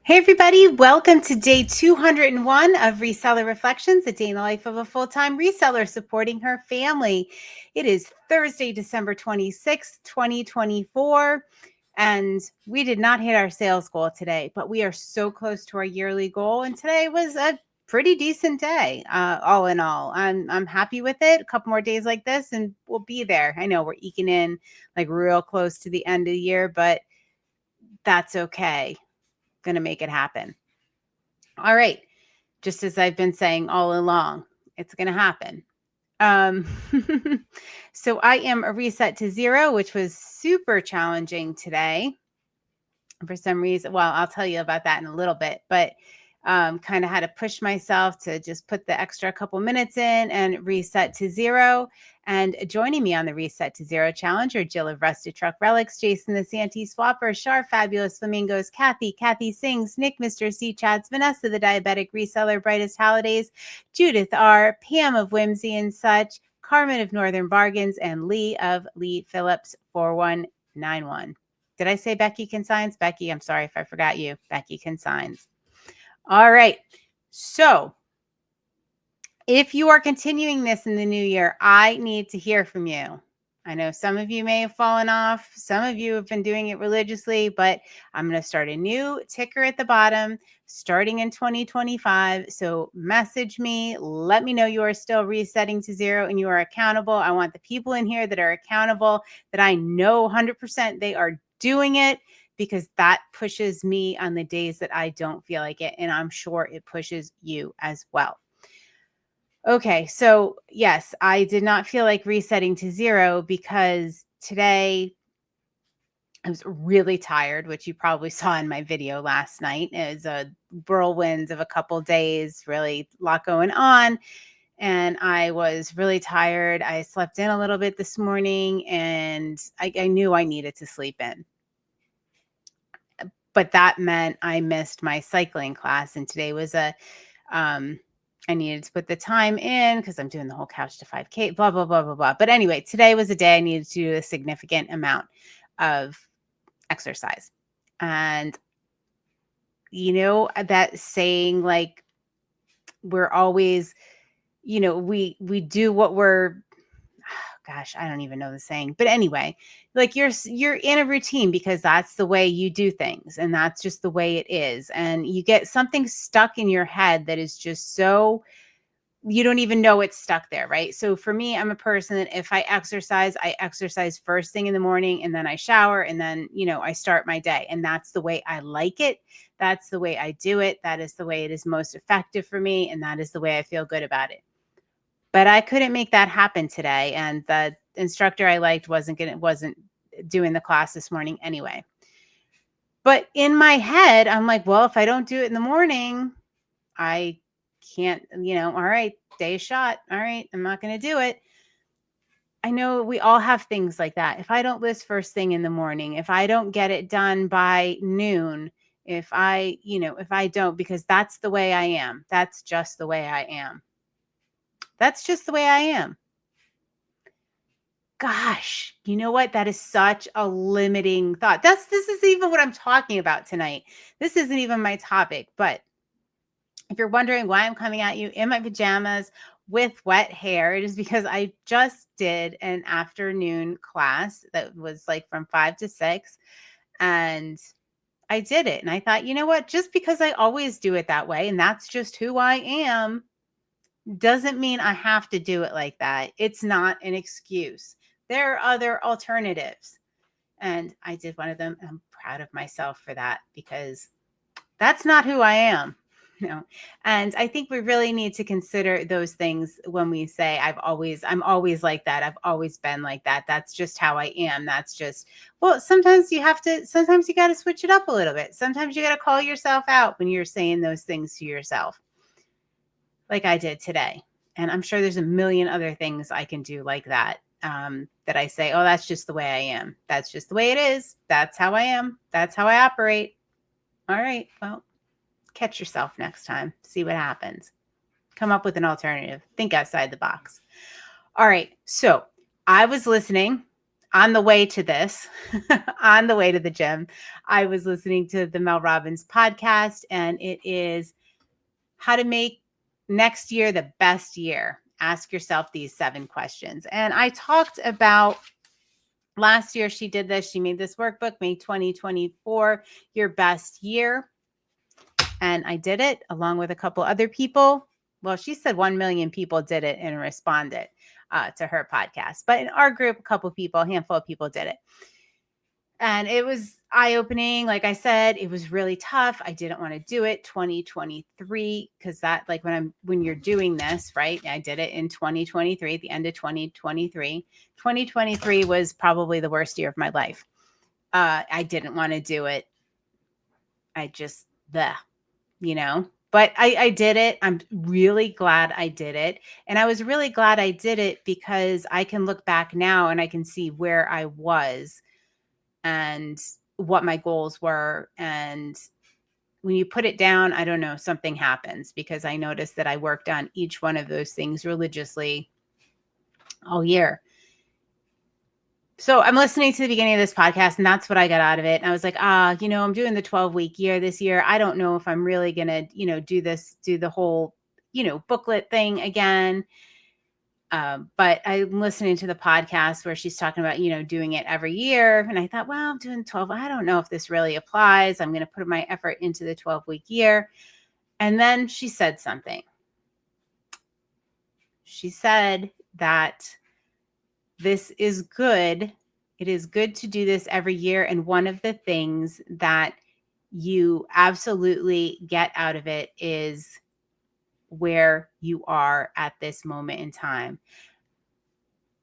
Hey everybody, welcome to day 201 of Reseller Reflections, a day in the life of a full-time reseller supporting her family. It is Thursday, December 26th, 2024, and we did not hit our sales goal today, but we are so close to our yearly goal, and today was a pretty decent day, all in all. I'm happy with it. A couple more days like this, and we'll be there. I know we're eking in like real close to the end of the year, but that's okay. Going to make it happen. All right. Just as I've been saying all along, it's going to happen. Um, so I am a reset to zero, which was super challenging today for some reason. Well, I'll tell you about that in a little bit, but kind of had to push myself to just put the extra couple minutes in and reset to zero. And joining me on the Reset to Zero Challenge are Jill of Rusted Truck Relics, Jason the Santee Swapper, Char Fabulous Flamingos, Kathy Singz, Nick Mr. C Chats, Vanessa the Diabetic Reseller, Brightest Holidays, Judith R, Pam of Whimsy and Such, Carmen of Northern Bargains, and Lee of Lee Phillips 4191. Did I say Becky Consigns? Becky, I'm sorry if I forgot you. Becky Consigns. All right. So if you are continuing this in the new year, I need to hear from you. I know some of you may have fallen off. Some of you have been doing it religiously, but I'm going to start a new ticker at the bottom starting in 2025. So message me. Let me know you are still resetting to zero and you are accountable. I want the people in here that are accountable, that I know 100% they are doing it, because that pushes me on the days that I don't feel like it. And I'm sure it pushes you as well. Okay, so yes, I did not feel like resetting to zero because today I was really tired, which you probably saw in my video last night. It was a whirlwind of a couple days, really a lot going on. And I was really tired. I slept in a little bit this morning and I knew I needed to sleep in. But that meant I missed my cycling class. And today was I needed to put the time in because I'm doing the whole couch to 5K, blah, blah, blah, blah, blah. But anyway, today was a day I needed to do a significant amount of exercise. And, you know, that saying, like, we're always, we do what we're, gosh, I don't even know the saying, but anyway, like you're in a routine because that's the way you do things and that's just the way it is. And you get something stuck in your head that is just so, you don't even know it's stuck there, right? So for me, I'm a person that if I exercise first thing in the morning and then I shower and then, I start my day. And that's the way I like it. That's the way I do it. That is the way it is most effective for me. And that is the way I feel good about it. But I couldn't make that happen today. And the instructor I liked wasn't doing the class this morning anyway. But in my head, I'm like, well, if I don't do it in the morning, I can't, all right, day shot. All right, I'm not going to do it. I know we all have things like that. If I don't list first thing in the morning, if I don't get it done by noon, if I don't, because that's the way I am. That's just the way I am. That's just the way I am. Gosh, you know what? That is such a limiting thought. This is even what I'm talking about tonight. This isn't even my topic, but if you're wondering why I'm coming at you in my pajamas with wet hair, it is because I just did an afternoon class that was like from 5 to 6, and I did it. And I thought, you know what? Just because I always do it that way, and that's just who I am, doesn't mean I have to do it like that. It's not an excuse. There are other alternatives. And I did one of them. I'm proud of myself for that because that's not who I am. And I think we really need to consider those things when we say I'm always like that. I've always been like that. That's just how I am. That's just, well, sometimes you got to switch it up a little bit. Sometimes you got to call yourself out when you're saying those things to yourself, like I did today. And I'm sure there's a million other things I can do like that. That I say, oh, that's just the way I am. That's just the way it is. That's how I am. That's how I operate. All right. Well, catch yourself next time. See what happens. Come up with an alternative. Think outside the box. All right. So I was listening. on the way to this, on the way to the gym, I was listening to the Mel Robbins podcast, and it is how to make next year the best year. Ask yourself these 7 questions. And I talked about last year, she did this. She made this workbook, Make 2024 your best year. And I did it along with a couple other people. Well, she said 1 million people did it and responded to her podcast. But in our group, a handful of people did it. And it was eye-opening. Like I said, it was really tough. I didn't want to do it 2023 because that, like when you're doing this, right? I did it in 2023, at the end of 2023. 2023 was probably the worst year of my life. I didn't want to do it. I just, but I did it. I'm really glad I did it. And I was really glad I did it because I can look back now and I can see where I was and what my goals were. And when you put it down, I don't know, something happens because I noticed that I worked on each one of those things religiously all year. So I'm listening to the beginning of this podcast and that's what I got out of it. And I was like, I'm doing the 12-week year this year. I don't know if I'm really going to, do the whole, booklet thing again. But I'm listening to the podcast where she's talking about, doing it every year. And I thought, well, I'm doing 12. I don't know if this really applies. I'm going to put my effort into the 12-week year. And then she said something. She said that this is good. It is good to do this every year. And one of the things that you absolutely get out of it is where you are at this moment in time.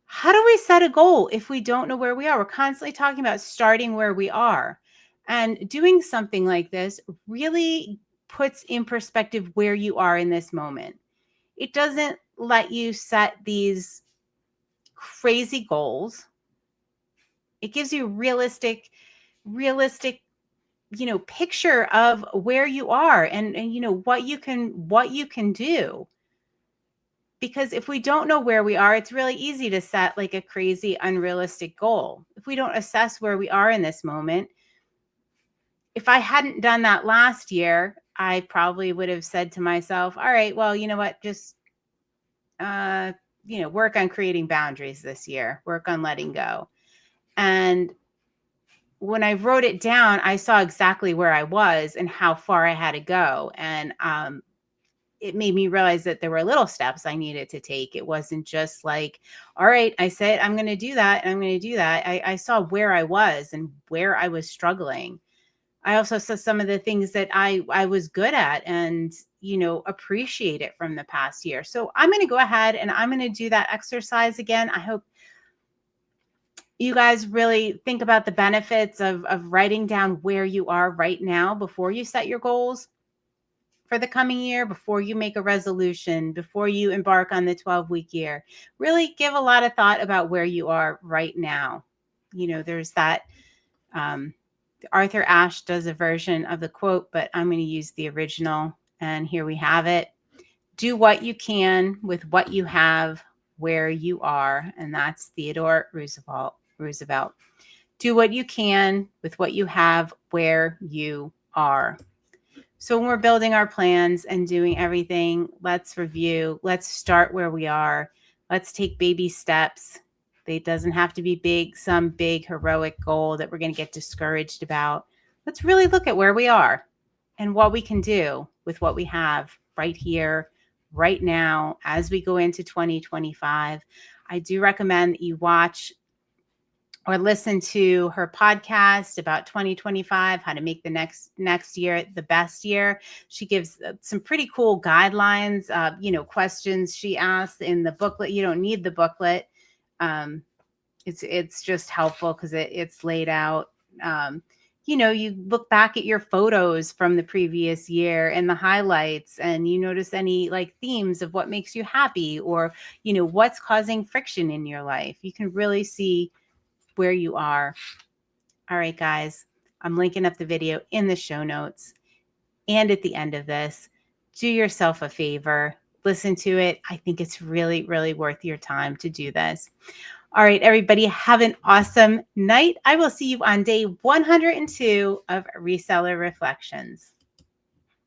How do we set a goal if we don't know where we are? We're constantly talking about starting where we are. And doing something like this really puts in perspective where you are in this moment. It doesn't let you set these crazy goals. It gives you realistic, picture of where you are and what you can do. Because if we don't know where we are, it's really easy to set like a crazy, unrealistic goal. If we don't assess where we are in this moment, if I hadn't done that last year, I probably would have said to myself, all right, well, you know what, just, work on creating boundaries this year, work on letting go. And when I wrote it down, I saw exactly where I was and how far I had to go. And, it made me realize that there were little steps I needed to take. It wasn't just like, all right, I said, I'm going to do that. And I'm going to do that. I saw where I was and where I was struggling. I also saw some of the things that I was good at and, appreciate it from the past year. So I'm going to go ahead and I'm going to do that exercise again. I hope you guys really think about the benefits of writing down where you are right now before you set your goals for the coming year, before you make a resolution, before you embark on the 12-week year. Really give a lot of thought about where you are right now. There's that, Arthur Ashe does a version of the quote, but I'm going to use the original. And here we have it. Do what you can with what you have where you are. And that's Theodore Roosevelt. Do what you can with what you have where you are. So when we're building our plans and doing everything, let's review. Let's start where we are. Let's take baby steps. It doesn't have to be some big heroic goal that we're going to get discouraged about. Let's really look at where we are and what we can do with what we have right here, right now, as we go into 2025. I do recommend that you watch or listen to her podcast about 2025, how to make the next year the best year. She gives some pretty cool guidelines, questions she asks in the booklet. You don't need the booklet. It's just helpful because it's laid out. You look back at your photos from the previous year and the highlights, and you notice any like themes of what makes you happy or, what's causing friction in your life. You can really see where you are. All right, guys, I'm linking up the video in the show notes and at the end of this. Do yourself a favor, listen to it. I think it's really, really worth your time to do this. All right, everybody, have an awesome night. I will see you on day 102 of Reseller Reflections.